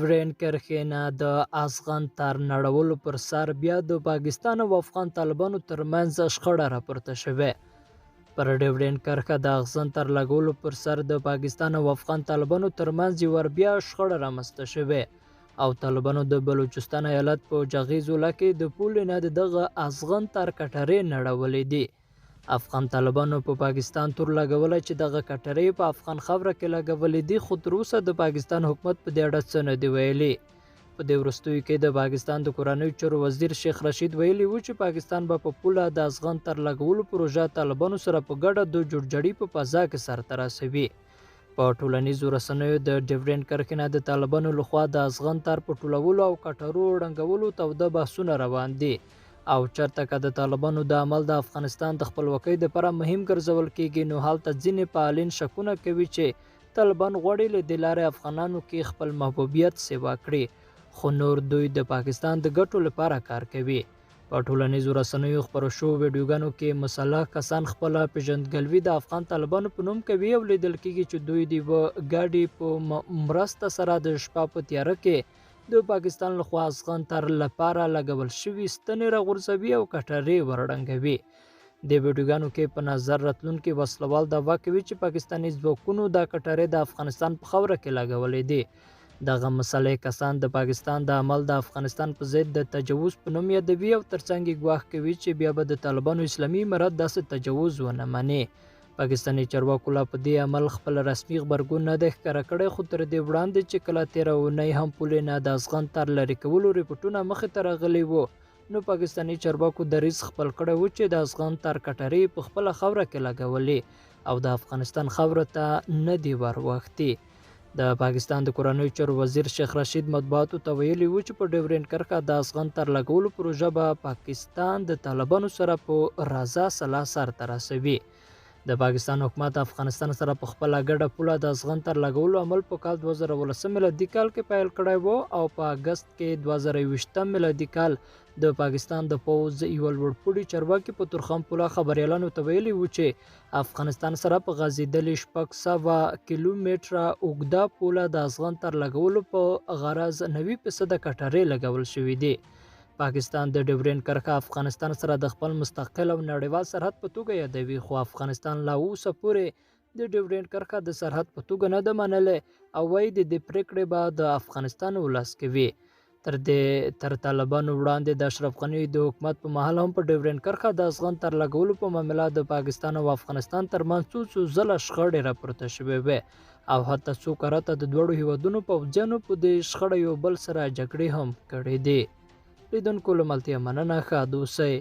ډیورنډ کرښې نه د افغان تار نړولو پر سر بیا د پاکستان او افغان طالبانو ترمنځ شخړه راپورته شوې. پر ډیورنډ کرښه د افغان تار لګولو پر سر د پاکستان او افغان طالبانو ترمنځ یو بیا شخړه رامنځته شوې او طالبانو د بلوچستان ایالت په جغیز ولایت کې د پولې نه دغه افغان تار کټرې نړولې دي. افغان طالبانو په پاکستان تور لګولی چې دغه کټرې په افغان خاوره کې لګولې دي، خو تر اوسه د پاکستان حکومت په دې اړه څه نه دي ویلي. په دې وروستیو کې د پاکستان د کورنیو چارو وزیر شیخ رشید ویلي و چې پاکستان به په پوله د افغان تر لګولو پروژه طالبانو سره په ګډه د جوړجاړي په فضا کې سرته رسوي. په ټولنیزو رسنیو د ډیورنډ کرښې نه د طالبانو لخوا د افغان تار په ټولولو او کټرو ړنګولو توده بحثونه روان دي او چېرته که د طالبانو د عمل د افغانستان د خپلواکۍ دپاره مهم ګرځول کیږي، نو هلته ځینې فعالین شکونه کوي چې طالبان غواړي له دې لارې افغانانو کې خپل محبوبیت سیوا کړي، خو نور دوی د پاکستان د ګټو لپاره کار کوي. په ټولنیزو رسنیو خپرو شوو ویډیوګانو کې مسلح کسان خپله پیژندګلوي د افغان طالبانو په نوم کوي او لیدل کیږي چې دوی د یوه ګاډي په مرسته سره د شپه په تیاره کې د پاکستان لخوا افغان تار لپاره لګول شوي ستنې راغورځوي او کټرې ورړنګوي. د ویډیوګانو کې په نظر راتلونکي وسلوال دعوا کوي چې پاکستاني ځواکونو دا کټرې د افغانستان په خاوره کې لګولې دي. دغه مسلح کسان د پاکستان د عمل د افغانستان په ضد د تجاوز په نوم یادوي او ترڅنګ یې ګواښ کوي چې بیا به د طالبانو اسلامي امارت داسې تجاوز ونه مني. پاکستاني چارواکو لا په دې عمل خپل رسمي غبرګون نه دی ښکاره کړی، خو تر دې وړاندې چې کله تېره اونۍ هم پولې نه د افغان تار لرې کولو ریپورټونه مخې ته راغلي وو، نو پاکستاني چارواکو دریځ خپل کړی و چې د افغان تار کټرې په خپله خاوره کې لګولې او د افغانستان خاوره ته نه دي وروښتي. د پاکستان د کورنیو چارو وزیر شیخ رشید مطبوعاتو ته ویلي و چې په ډیورنډ کرښه د افغان تار لګولو پروژه به پاکستان د طالبانو سره په رضا سلا سرته رسوي. د پاکستان حکومت افغانستان سره په خپله ګډه پوله د افغان تر لګولو عمل په کال 2019 میلادي کال کې پیل کړی و او په اګست کې 2020 میلادي کال د پاکستان د پوځ یو لوړپوړي چارواکي په تورخم پوله خبریالانو ته ویلي و چې افغانستان سره په غځېدلې 600 کیلومتره اوږده پوله د افغان تر لګولو په غرض 90% کټرې لګول شوي دي. پاکستان د ډیورنډ کرښه افغانستان سره د خپل مستقل او نړیوال سرحد په توګه یادوي، خو افغانستان لا اوسه پورې د ډیورنډ کرښه د سرحد په توګه نه ده منلې او وایي د دې پرېکړې به د افغانستان ولس کوي. تر طالبانو وړاندې د اشرف غني د حکومت په مهال هم په ډیورنډ کرښه د افغان تر لګولو په معامله د پاکستان او افغانستان ترمنځ څو ځله شخړې راپورته شوې وې او حتی څو کرته د دواړو هیوادونو پوځیانو په دې شخړه یو بل سره جګړې هم کړې دي. لیدونکو له ملتیا مننه، ښه اوسئ.